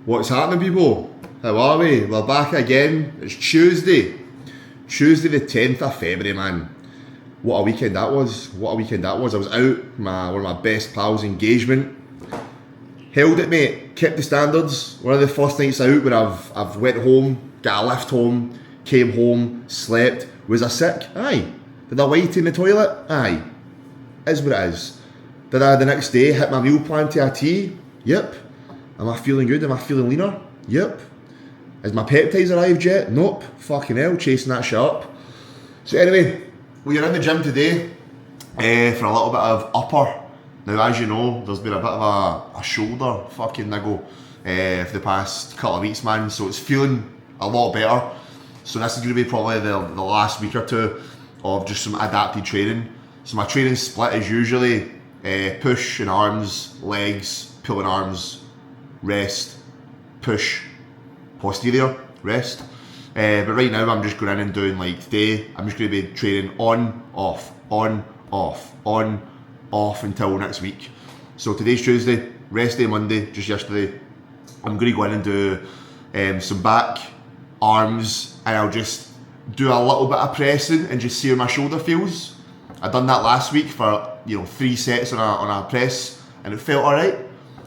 What's happening, people? How are we? We're back again. It's Tuesday the 10th of February, man. What a weekend that was. I was out, one of my best pals' engagement. Held it, mate. Kept the standards. One of the first nights out where I've went home, got a lift home, came home, slept. Was I sick? Aye. Did I wait in the toilet? Aye. Is what it is. Did I the next day hit my meal plan to a T? Yep. Am I feeling good? Am I feeling leaner? Yep. Has my peptides arrived yet? Nope. Fucking hell, chasing that shit up. So anyway, we are in the gym today for a little bit of upper. Now, as you know, there's been a bit of a shoulder fucking niggle for the past couple of weeks, man. So it's feeling a lot better. So this is going to be probably the last week or two of just some adapted training. So my training split is usually push and arms, legs, pulling arms, rest, push, posterior, rest. But right now I'm just going in and doing, like today, I'm just going to be training on, off, until next week. So today's Tuesday, rest day Monday, just yesterday. I'm going to go in and do some back, arms, and I'll just do a little bit of pressing and just see how my shoulder feels. I done that last week for 3 sets on a press and it felt alright.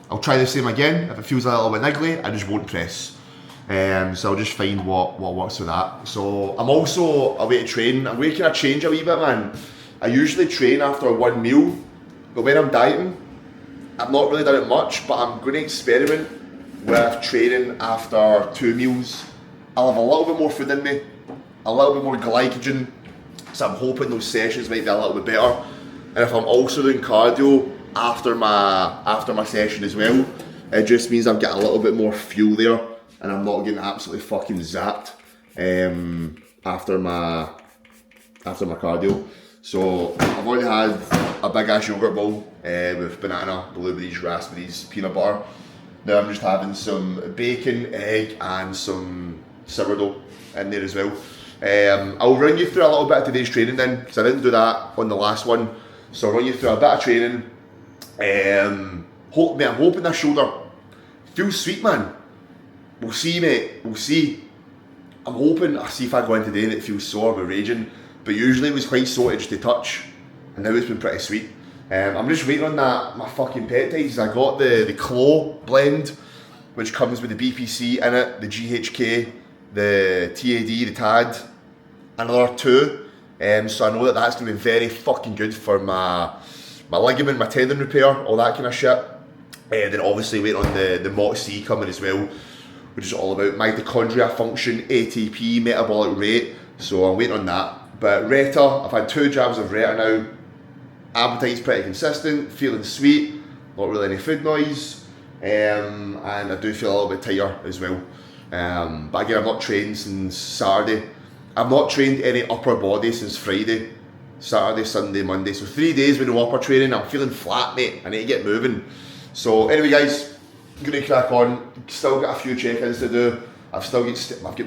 I'll try the same again. If it feels a little bit niggly, I just won't press. So I'll just find what works with that. So I'm also away to train. I'm going to kind of change a wee bit, man. I usually train after one meal, but when I'm dieting, I've not really done it much, but I'm going to experiment with training after 2 meals. I'll have a little bit more food in me, a little bit more glycogen, so I'm hoping those sessions might be a little bit better. And if I'm also doing cardio after my session as well, it just means I'm getting a little bit more fuel there and I'm not getting absolutely fucking zapped after my cardio. So I've already had a big ass yogurt bowl with banana, blueberries, raspberries, peanut butter. Now I'm just having some bacon, egg and some sourdough in there as well. I'll run you through a little bit of today's training then, because I didn't do that on the last one. So I'll run you through a bit of training. I'm hoping this shoulder feels sweet, man. We'll see, mate. We'll see. I'm hoping, I'll see if I go in today and it feels sore, but raging. But usually it was quite sore just to touch, and now it's been pretty sweet. I'm just waiting on my fucking peptides. I got the Clo blend, which comes with the BPC in it, the GHK, the TAD, the TAD, another 2. So I know that that's going to be very fucking good for my ligament, my tendon repair, all that kind of shit. Then obviously waiting on the mots-c coming as well, which is all about mitochondria function, ATP, metabolic rate. So I'm waiting on that. But Reta, I've had 2 jabs of Reta now. Appetite's pretty consistent, feeling sweet, not really any food noise. And I do feel a little bit tired as well. But again, I've not trained since Saturday. I've not trained any upper body since Friday. Saturday, Sunday, Monday. So 3 days with no upper training. I'm feeling flat, mate. I need to get moving. So anyway, guys, I'm going to crack on. Still got a few check-ins to do. I've got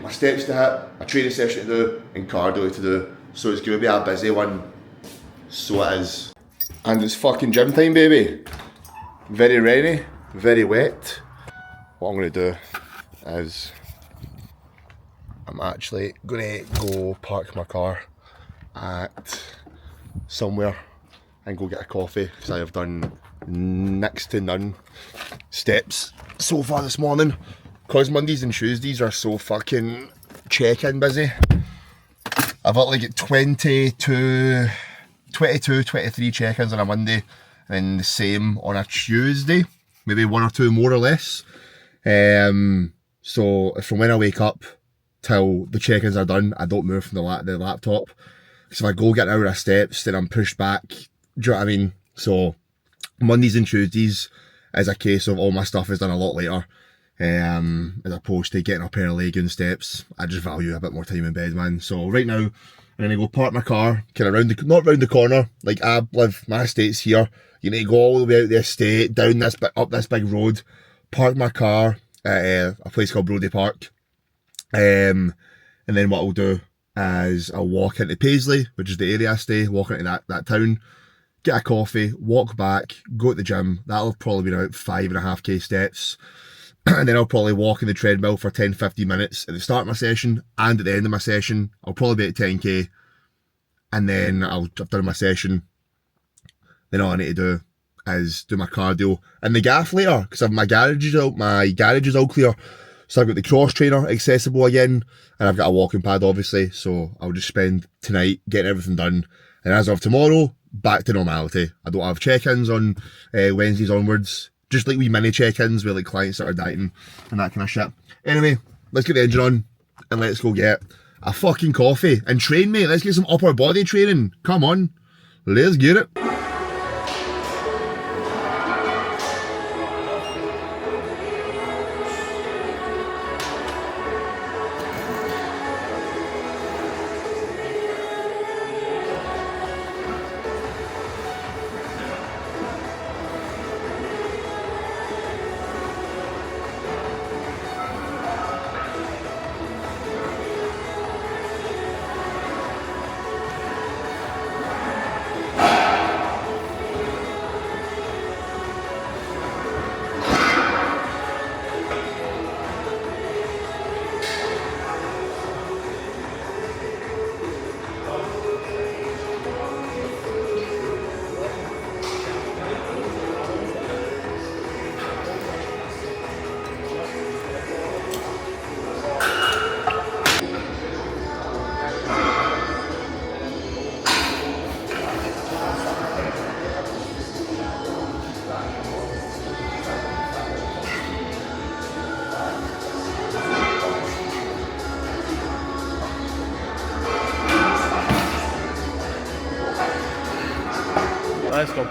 my steps to hit, a training session to do, and cardio to do. So it's going to be a busy one. So it is. And it's fucking gym time, baby. Very rainy, very wet. What I'm going to do is I'm actually going to go park my car at somewhere and go get a coffee, because I have done next to none steps so far this morning, because Mondays and Tuesdays are so fucking check-in busy. I've got like 22, 23 check-ins on a Monday, and the same on a Tuesday, maybe 1 or 2 more or less. So from when I wake up till the check-ins are done, I don't move from the laptop. So if I go get an hour of steps, then I'm pushed back. Do you know what I mean? So Mondays and Tuesdays is a case of all my stuff is done a lot later, as opposed to getting up early, doing steps. I just value a bit more time in bed, man. So right now, I'm gonna go park my car, kind of not round the corner. Like, I live, my estate's here. You need to go all the way out the estate, down this up this big road, park my car at a place called Brodie Park, and then what I'll do is I'll walk into Paisley, which is the area I stay, walk into that town, get a coffee, walk back, go to the gym. That'll probably be about 5.5k steps. and then I'll probably walk in the treadmill for 10-15 minutes at the start of my session and at the end of my session. I'll probably be at 10k, and then I've done my session. Then all I need to do is do my cardio in the gaff later, because my garage is all clear. So I've got the cross trainer accessible again, and I've got a walking pad obviously, so I'll just spend tonight getting everything done, and as of tomorrow, back to normality. I don't have check-ins on Wednesdays onwards, just like wee mini check-ins with like clients that are dieting and that kind of shit. Anyway, let's get the engine on and let's go get a fucking coffee and train, mate. Let's get some upper body training. Come on, let's get it. Let's go.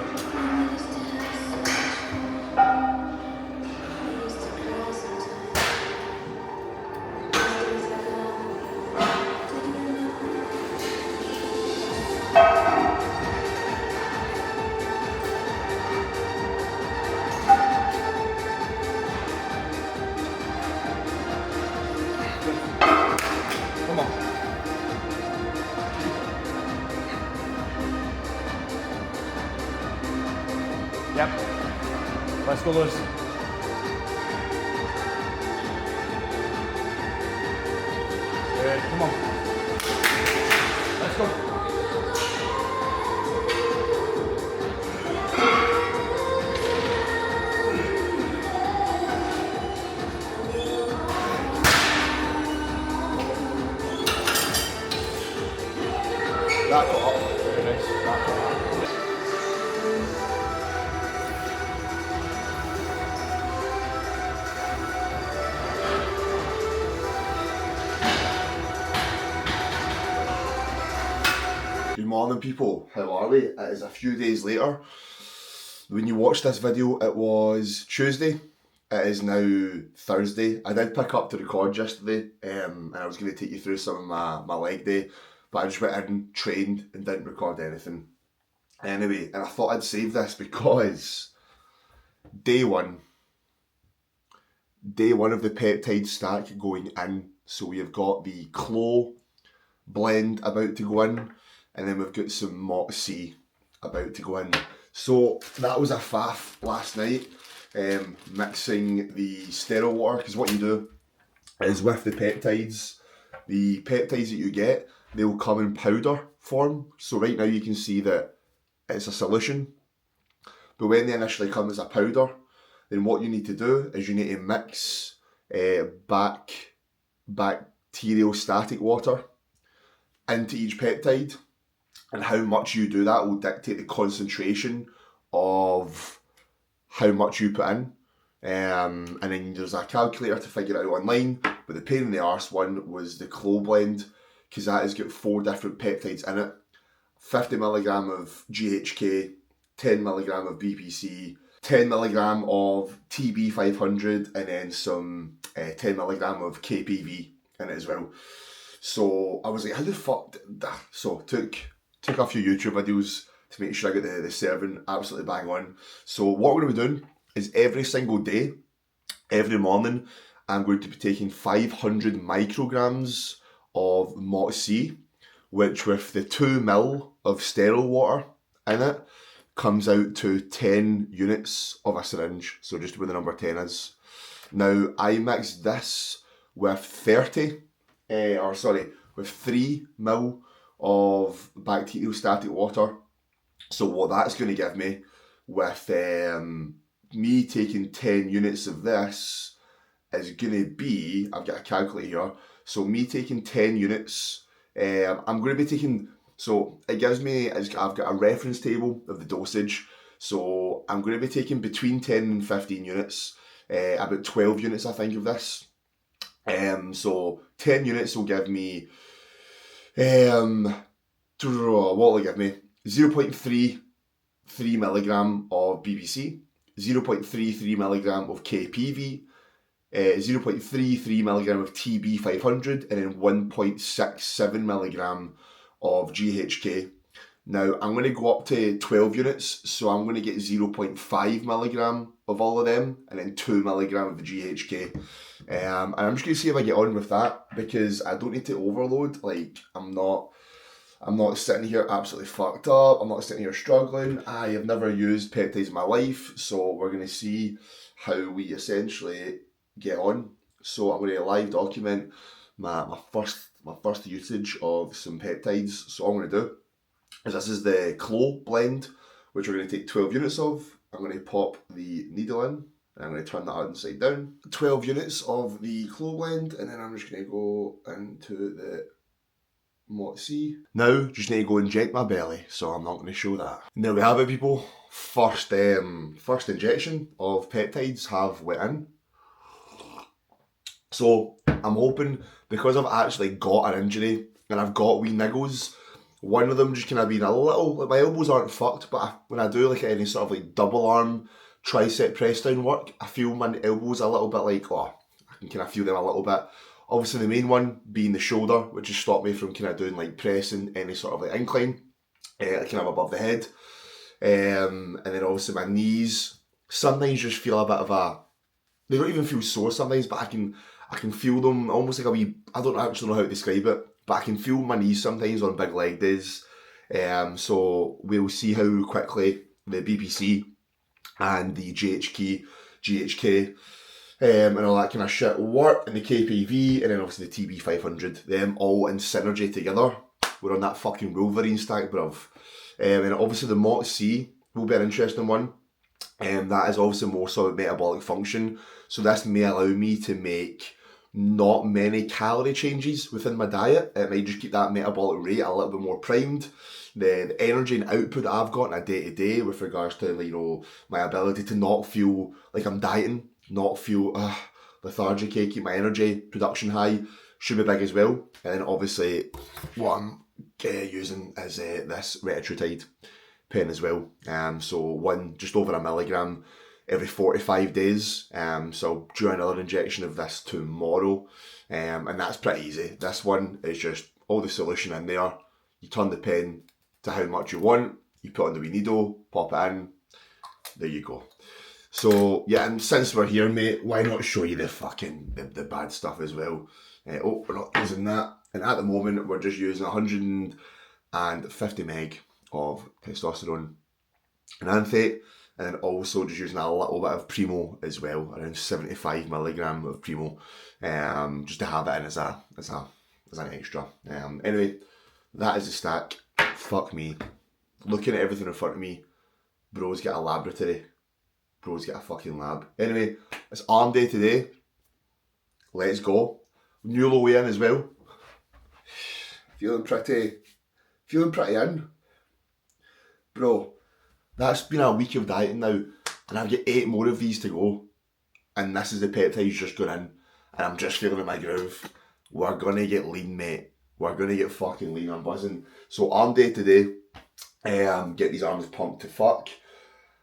Come on. Yep. Let's go, Lewis. Good. Come on. Let's go. That got up. Very nice. That got up. Good morning, people. How are we? It is a few days later. When you watched this video, it was Tuesday. It is now Thursday. I did pick up to record yesterday, and I was going to take you through some of my leg day, but I just went in, trained, and didn't record anything. Anyway, and I thought I'd save this because day one of the peptide stack going in. So we have got the Clo blend about to go in, and then we've got some mots-c about to go in. So that was a faff last night, mixing the sterile water, because what you do is with the peptides that you get, they will come in powder form. So right now you can see that it's a solution, but when they initially come as a powder, then what you need to do is you need to mix bacterial static water into each peptide, and how much you do that will dictate the concentration of how much you put in. And then there's a calculator to figure it out online, but the pain in the arse one was the Clo blend, because that has got 4 different peptides in it. 50mg of GHK, 10mg of BPC, 10mg of TB500, and then some 10mg of KPV in it as well. So I was like, how the fuck did that? So took a few YouTube videos to make sure I got the serving absolutely bang on. So what we're going to be doing is every single day, every morning, I'm going to be taking 500 micrograms of mots-c, which with the 2 ml of sterile water in it, comes out to 10 units of a syringe. So just where the number 10 is. Now, I mixed this with 3 ml of bacteriostatic water. So what that's going to give me with me taking 10 units of this is going to be, I've got a calculator here, so me taking 10 units, I'm going to be taking, so it gives me, I've got a reference table of the dosage, so I'm going to be taking between 10 and 15 units, about 12 units I think of this. So 10 units will give me, what will it give me? 0.33 milligram of BBC, 0.33 milligram of KPV, 0.33 milligram of TB500, and then 1.67 milligram of GHK. Now I'm going to go up to 12 units, so I'm going to get 0.5 milligram of all of them, and then 2 milligram of the GHK. And I'm just going to see if I get on with that, because I don't need to overload. Like, I'm not sitting here absolutely fucked up. I'm not sitting here struggling. I have never used peptides in my life, so we're going to see how we essentially get on. So I'm going to live document my first usage of some peptides. So all I'm going to do is, this is the Clo blend, which we're going to take 12 units of. I'm going to pop the needle in, and I'm going to turn that upside down. 12 units of the Clo blend, and then I'm just going to go into the mots-c. Now, just need to go inject my belly, so I'm not going to show that. There we have it, people. First injection of peptides have went in. So I'm hoping, because I've actually got an injury and I've got wee niggles, one of them just kind of being a little, like, my elbows aren't fucked, but when I do like any sort of like double arm tricep press down work, I feel my elbows a little bit like, I can kind of feel them a little bit. Obviously the main one being the shoulder, which has stopped me from kind of doing like pressing any sort of like incline, kind of above the head. And then obviously my knees, sometimes just feel a bit of they don't even feel sore sometimes, but I can feel them almost like a wee, I don't actually know how to describe it, but I can feel my knees sometimes on big leg days. So we'll see how quickly the BPC and the GHK and all that kind of shit will work, and the KPV, and then obviously the TB500, them all in synergy together. We're on that fucking Wolverine stack, bruv. And obviously the mots-c will be an interesting one. That is also more so metabolic function. So this may allow me to make not many calorie changes within my diet. It might just keep that metabolic rate a little bit more primed. The energy and output that I've got on a day-to-day with regards to, you know, my ability to not feel like I'm dieting, not feel lethargic, keep my energy production high, should be big as well. And then obviously what I'm using is this retatrutide pen as well. So one just over 1 milligram every 45 days. So I'll do another injection of this tomorrow. And that's pretty easy. This one is just all the solution in there. You turn the pen to how much you want, you put on the wee needle, pop it in, there you go. So yeah, and since we're here, mate, why not show you the bad stuff as well? We're not using that. And at the moment, we're just using 150 meg of testosterone enanthate, and then also just using a little bit of Primo as well, around 75 milligram of Primo, just to have it in as an extra. Anyway, that is the stack. Fuck me. Looking at everything in front of me, bro's got a laboratory. Bro's got a fucking lab. Anyway, it's arm day today. Let's go. New low in as well. Feeling pretty in. Bro, that's been a week of dieting now, and I've got 8 more of these to go. And this is the peptides just going in, and I'm just feeling in my groove. We're gonna get lean, mate. We're gonna get fucking lean. I'm buzzing. So arm day today. Get these arms pumped to fuck.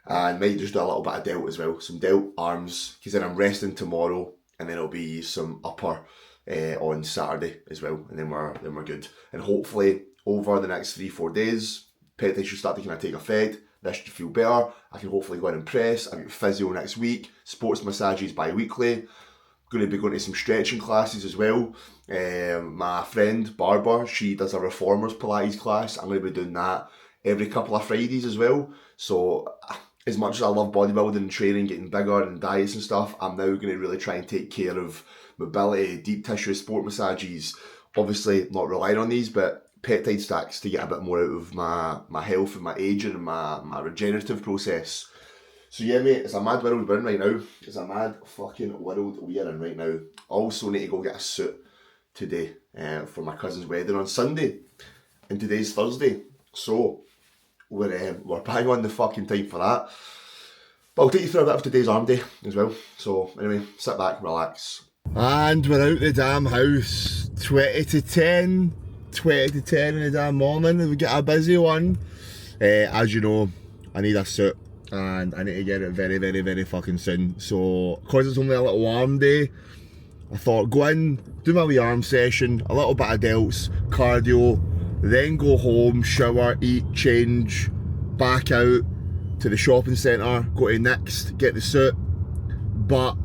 And might just do a little bit of delt as well. Some delt arms, because then I'm resting tomorrow, and then it'll be some upper on Saturday as well, and then we're good. And hopefully over the next 3-4 days, peptides should start to kind of take effect. This should feel better. I can hopefully go in and press. I've got physio next week, sports massages bi-weekly. Going to be going to some stretching classes as well. My friend Barbara, she does a reformers Pilates class. I'm going to be doing that every couple of Fridays as well. So as much as I love bodybuilding and training, getting bigger and diets and stuff, I'm now going to really try and take care of mobility, deep tissue, sport massages. Obviously not relying on these, but peptide stacks to get a bit more out of my health and my aging and my regenerative process. So yeah, mate, it's a mad world we're in right now. It's a mad fucking world we are in right now. I also need to go get a suit today for my cousin's wedding on Sunday. And today's Thursday. So we're bang on the fucking time for that. But I'll take you through a bit of today's arm day as well. So anyway, sit back, relax. And we're out the damn house. 20 to 10 in the damn morning, and we get a busy one. As you know, I need a suit and I need to get it very, very, very fucking soon. So, because it's only a little arm day, I thought go in, do my wee arm session, a little bit of delts, cardio, then go home, shower, eat, change, back out to the shopping centre, go to Next, get the suit. But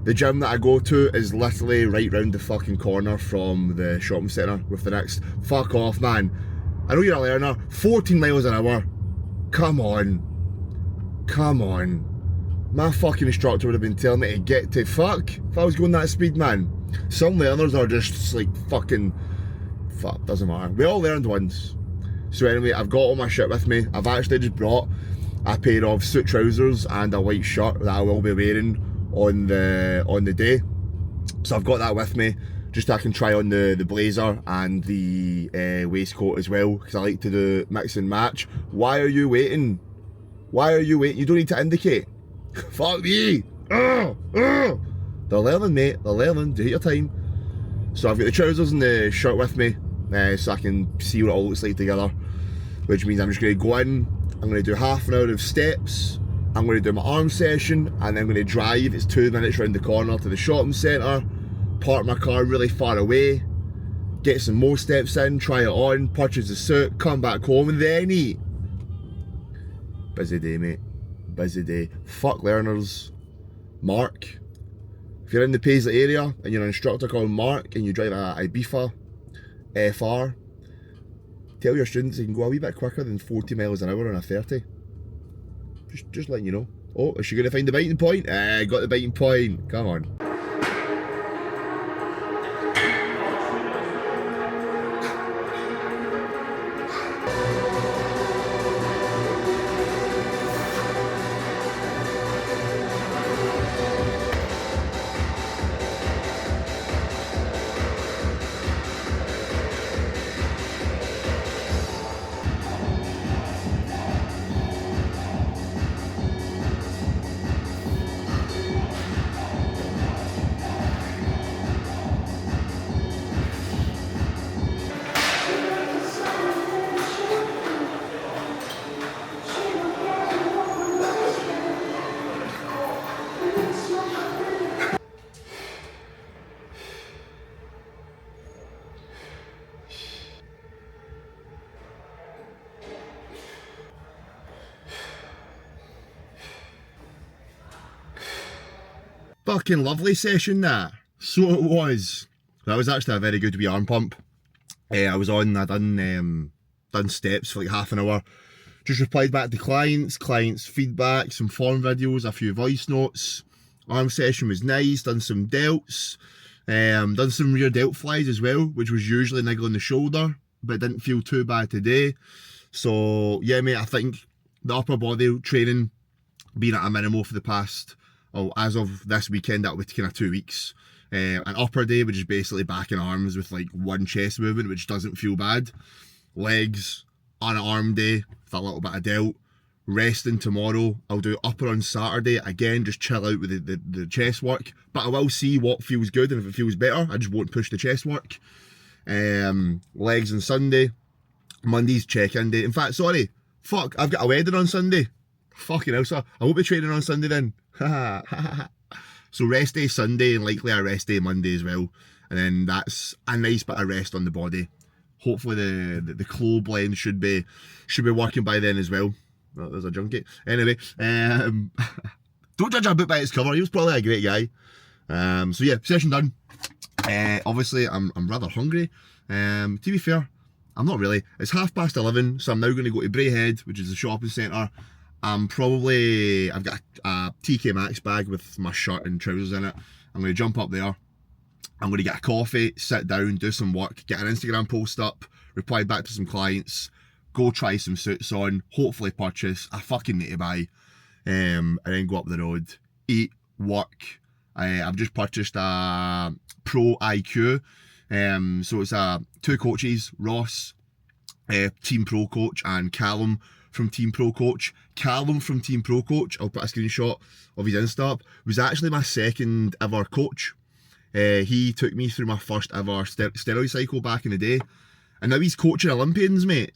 the gym that I go to is literally right round the fucking corner from the shopping centre with the Next. Fuck off, man. I know you're a learner. 14 miles an hour. Come on. Come on. My fucking instructor would have been telling me to get to fuck if I was going that speed, man. Some learners are just like fucking... Fuck, doesn't matter. We all learned once. So anyway, I've got all my shit with me. I've actually just brought a pair of suit trousers and a white shirt that I will be wearing on the day. So I've got that with me, just so I can try on the blazer and the waistcoat as well, because I like to do mix and match. Why are you waiting? Why are you waiting? You don't need to indicate. Fuck me. They're learning, mate. They're learning. Do your time. So I've got the trousers and the shirt with me, so I can see what it all looks like together, which means I'm just going to go in, I'm going to do half an hour of steps, I'm going to do my arm session, and then I'm going to drive. It's 2 minutes round the corner to the shopping centre, park my car really far away, get some more steps in, try it on, purchase a suit, come back home and then eat. Busy day, mate. Busy day. Fuck learners. Mark. If you're in the Paisley area and you're an instructor called Mark and you drive a Ibiza FR, tell your students you can go a wee bit quicker than 40 miles an hour on a 30. Just letting you know. Oh, is she going to find the biting point? Got the biting point. Come on. Fucking lovely session that. So it was. That was actually a very good wee arm pump. I done steps for like half an hour. Just replied back to clients feedback, some form videos, a few voice notes. Arm session was nice, done some delts, done some rear delt flies as well, which was usually niggling the shoulder, but it didn't feel too bad today. So yeah, mate, I think the upper body training being at a minimal for the past, as of this weekend, that would kind of 2 weeks. An upper day, which is basically back and arms with like one chest movement, which doesn't feel bad. Legs on an arm day with a little bit of delt. Resting tomorrow. I'll do upper on Saturday. Again, just chill out with the chest work. But I will see what feels good, and if it feels better, I just won't push the chest work. Legs on Sunday. Monday's check-in day. In fact, sorry. Fuck, I've got a wedding on Sunday. Fucking hell, sir. I won't be training on Sunday then. So rest day Sunday and likely a rest day Monday as well. And then that's a nice bit of rest on the body. Hopefully the Clo blend should be working by then as well. Oh, there's a junkie. Anyway, don't judge a book by its cover. He was probably a great guy. So yeah, session done. Obviously I'm rather hungry. To be fair, I'm not really. It's 11:30, so I'm now going to go to Braehead, which is the shopping centre, I've got a TK Maxx bag with my shirt and trousers in it. I'm going to jump up there. I'm going to get a coffee, sit down, do some work, get an Instagram post up, reply back to some clients, go try some suits on, hopefully purchase. I fucking need to buy, and then go up the road, eat, work. I've just purchased a Pro IQ. So it's two coaches, Ross, Team Pro Coach, and Callum from Team Pro Coach. Callum from Team Pro Coach, I'll put a screenshot of his Insta up, was actually my second ever coach. He took me through my first ever steroid cycle back in the day, and now he's coaching Olympians, mate.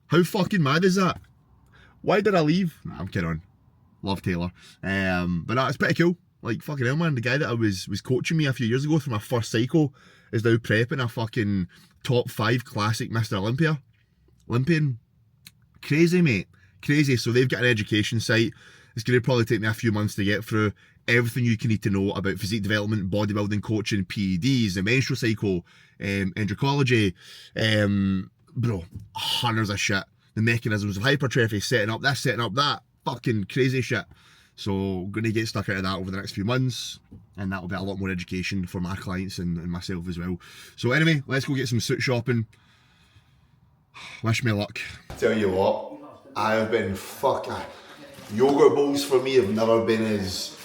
How fucking mad is that? Why did I leave? Nah, I'm kidding on. Love Taylor. But no, it's pretty cool. Like, fucking hell, man. The guy that was coaching me a few years ago through my first cycle is now prepping a fucking top 5 classic Mr. Olympian. Crazy, mate. Crazy. So they've got an education site. It's going to probably take me a few months to get through everything you can need to know about physique development, bodybuilding, coaching, PEDs, the menstrual cycle, endocrinology, bro, hundreds of shit. The mechanisms of hypertrophy, setting up this, setting up that, fucking crazy shit. So I'm going to get stuck out of that over the next few months, and that'll be a lot more education for my clients and myself as well. So anyway, let's go get some suit shopping. Wish me luck. Tell you what, I have been yogurt bowls for me have never been as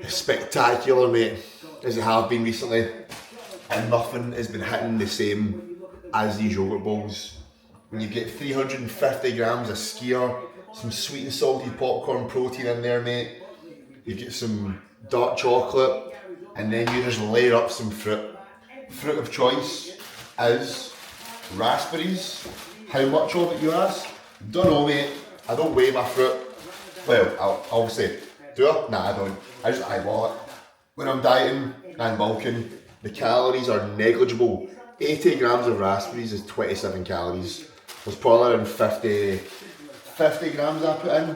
spectacular, mate, as they have been recently, and nothing has been hitting the same as these yogurt bowls. When you get 350 grams of skyr, some sweet and salty popcorn protein in there, mate, you get some dark chocolate, and then you just layer up some fruit. Fruit of choice is raspberries. How much of it, you ask? Don't know, mate. I don't weigh my fruit. Well, I'll say, do I? Nah, I don't. I just eyeball it. When I'm dieting and bulking, the calories are negligible. 80 grams of raspberries is 27 calories. There's probably around 50 grams I put in,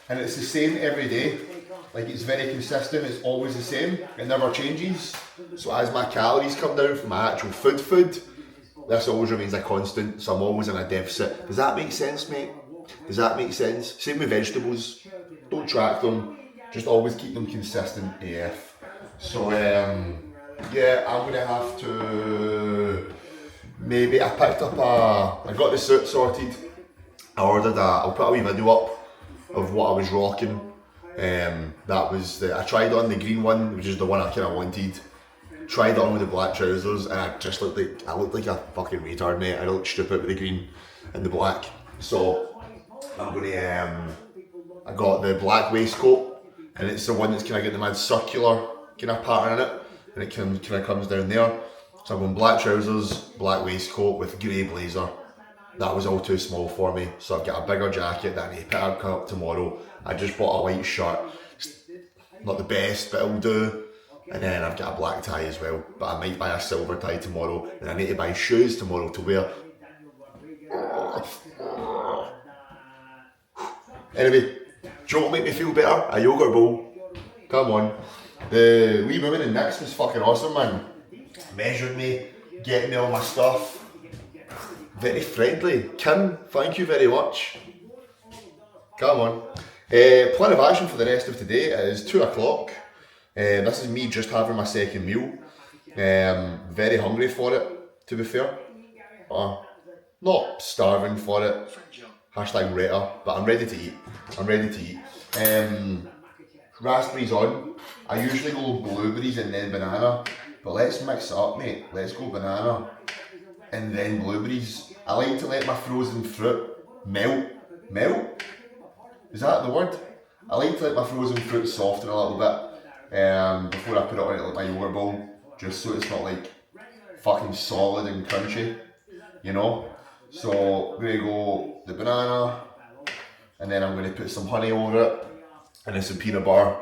and it's the same every day. Like, it's very consistent, it's always the same, it never changes. So as my calories come down from my actual food, this always remains a constant, so I'm always in a deficit. Does that make sense, mate? Does that make sense? Same with vegetables. Don't track them, just always keep them consistent AF. So yeah, I'm gonna have to, maybe I got the suit sorted. I'll put a wee video up of what I was rocking. I tried on the green one, which is the one I kind of wanted. Tried it on with the black trousers, and I looked like a fucking retard, mate. I looked stupid with the green and the black. So I'm gonna, I got the black waistcoat, and it's the one that's kind of got the mad circular kind of pattern in it, and it kind of comes down there. So I'm going black trousers, black waistcoat with grey blazer. That was all too small for me, so I've got a bigger jacket that I need to pick up tomorrow. I just bought a white shirt, not the best, but it'll do. And then I've got a black tie as well, but I might buy a silver tie tomorrow, and I need to buy shoes tomorrow to wear. Anyway, do you know what will make me feel better? A yogurt bowl. Come on. The wee woman in Nick's was fucking awesome, man. Measured me, getting me all my stuff. Very friendly. Kim, thank you very much. Come on. Plan of action for the rest of today is 2 o'clock. This is me just having my second meal. Very hungry for it, to be fair. Not starving for it. Hashtag Retta, but I'm ready to eat. Raspberries on. I usually go blueberries and then banana, but let's mix it up, mate. Let's go banana and then blueberries. I like to let my frozen fruit melt. Melt? Is that the word? I like to let my frozen fruit soften a little bit before I put it on like my yogurt bowl, just so it's not like fucking solid and crunchy, you know? So I'm gonna go the banana, and then I'm gonna put some honey over it, and then some peanut butter,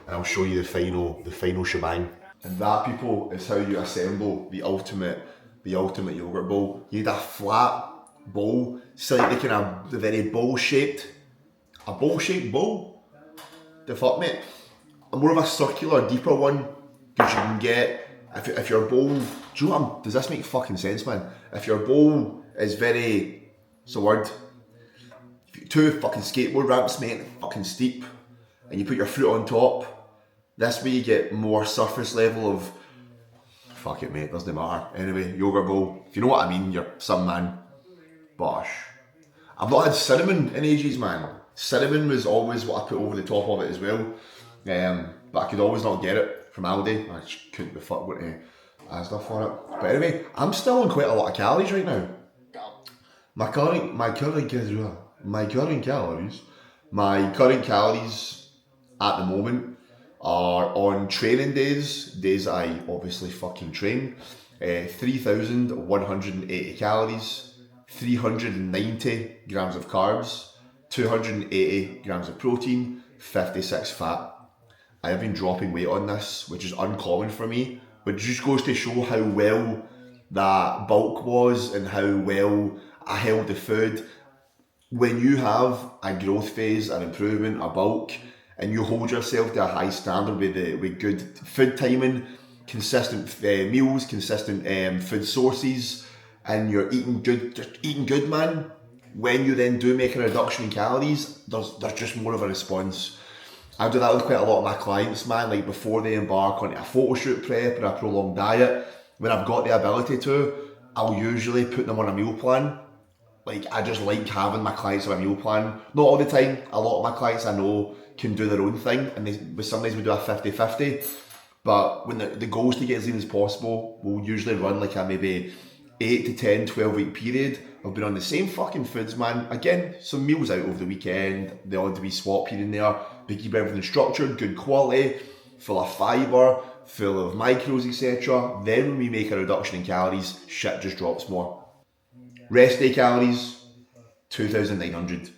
and I'll show you the final shebang. And that, people, is how you assemble the ultimate yogurt bowl. You need a flat bowl, slightly kind of the very bowl-shaped bowl. The fuck, mate? More of a circular, deeper one, because you can get, if your bowl, do you know what does this make fucking sense, man? If your bowl is very, what's the word? 2 fucking skateboard ramps, mate, fucking steep, and you put your fruit on top. This way you get more surface level of, fuck it mate, doesn't matter. Anyway, yogurt bowl, if you know what I mean, you're some man. Bosh. I've not had cinnamon in ages, man. Cinnamon was always what I put over the top of it as well. But I could always not get it from Aldi. I just couldn't be fucked with Asda for it. But anyway, I'm still on quite a lot of calories right now. My current calories at the moment are on training days that I obviously fucking train, 3,180 calories, 390 grams of carbs, 280 grams of protein, 56 fat. I have been dropping weight on this, which is uncommon for me, but just goes to show how well that bulk was and how well I held the food. When you have a growth phase, an improvement, a bulk, and you hold yourself to a high standard with good food timing, consistent meals, consistent food sources, and you're eating good, just eating good, man. When you then do make a reduction in calories, there's just more of a response. I do that with quite a lot of my clients, man, like before they embark on a photo shoot prep or a prolonged diet. When I've got the ability to, I'll usually put them on a meal plan. Like, I just like having my clients on a meal plan. Not all the time. A lot of my clients I know can do their own thing, and with some days we do a 50-50. But when the goal is to get as lean as possible, we'll usually run like a maybe 8 to 10, 12 week period of being on the same fucking foods, man. Again, some meals out over the weekend, the odd wee swap here and there, but keep everything structured, good quality, full of fibre, full of micros, etc. Then when we make a reduction in calories, shit just drops more. Rest day calories, 2,900.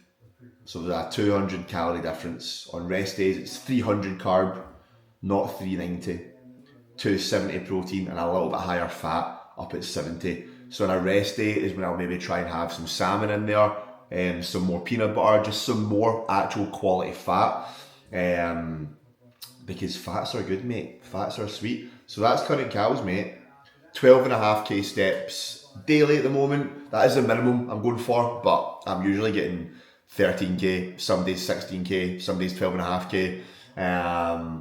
So there's a 200 calorie difference. On rest days, it's 300 carb, not 390. 270 protein and a little bit higher fat, up at 70. So on a rest day is when I'll maybe try and have some salmon in there, some more peanut butter, just some more actual quality fat. Because fats are good, mate. Fats are sweet. So that's current calories, mate. 12.5k steps daily at the moment. That is the minimum I'm going for, but I'm usually getting 13k, some days 16k, some days 12.5k.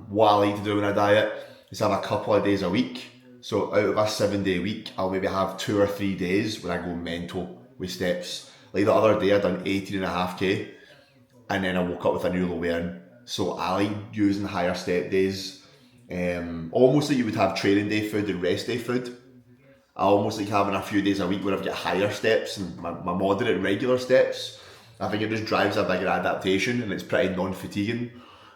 What I like to do when I diet is have a couple of days a week. So out of a 7-day week, I'll maybe have 2 or 3 days when I go mental with steps. Like the other day I done 18.5k and then I woke up with a new low weigh-in. So I like using higher step days. Almost like you would have training day food and rest day food. I almost like having a few days a week where I've got higher steps and my moderate regular steps. I think it just drives a bigger adaptation and it's pretty non-fatiguing.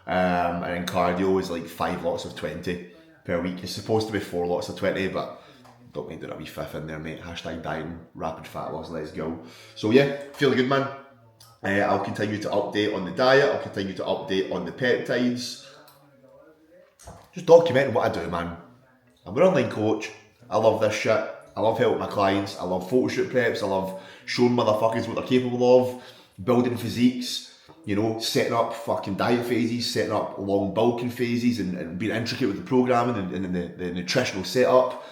And then cardio is like 5 lots of 20 per week. It's supposed to be 4 lots of 20, but don't mind doing a wee fifth in there, mate. Hashtag dieting, rapid fat loss, let's go. So yeah, feeling good, man. I'll continue to update on the diet. I'll continue to update on the peptides. Just documenting what I do, man. I'm an online coach. I love this shit. I love helping my clients. I love photo shoot preps. I love showing motherfuckers what they're capable of. Building physiques. You know, setting up fucking diet phases, setting up long bulking phases and being intricate with the programming and the nutritional setup.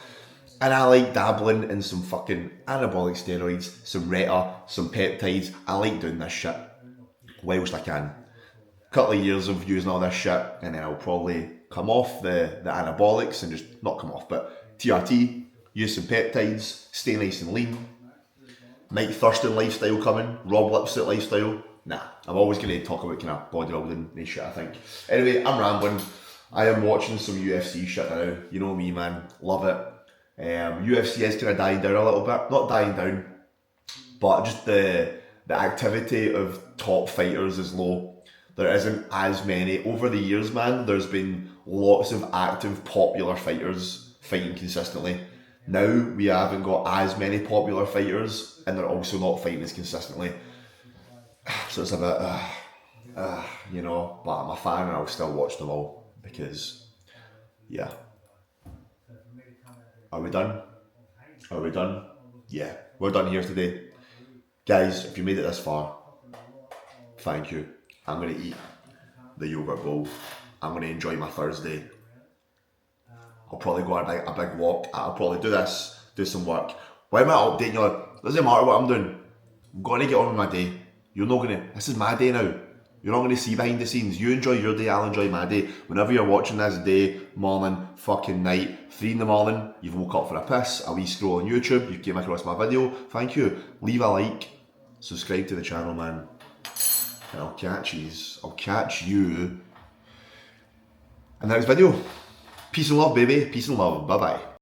And I like dabbling in some fucking anabolic steroids, some Reta, some peptides. I like doing this shit whilst I can. Couple of years of using all this shit and then I'll probably come off the anabolics and just, not come off, but TRT, use some peptides, stay nice and lean. Mike Thurston lifestyle coming, Rob Lipsett lifestyle. Nah, I'm always going to talk about kind of bodybuilding and shit, I think. Anyway, I'm rambling. I am watching some UFC shit now. You know me, man. Love it. UFC is kind of dying down a little bit. Not dying down, but just the activity of top fighters is low. There isn't as many. Over the years, man, there's been lots of active, popular fighters fighting consistently. Now, we haven't got as many popular fighters, and they're also not fighting as consistently. So it's a bit, you know, but I'm a fan and I'll still watch them all because, yeah. Are we done? Are we done? Yeah, we're done here today. Guys, if you made it this far, thank you. I'm going to eat the yogurt bowl. I'm going to enjoy my Thursday. I'll probably go on a big walk. I'll probably do this, do some work. Why am I updating you? Doesn't matter what I'm doing. I'm going to get on with my day. You're not gonna, this is my day now. You're not gonna see behind the scenes. You enjoy your day, I'll enjoy my day. Whenever you're watching this, day, morning, fucking night, 3 in the morning, you've woke up for a piss, a wee scroll on YouTube, you came across my video, thank you. Leave a like, subscribe to the channel, man. And I'll catch you in the next video. Peace and love, baby. Peace and love. Bye-bye.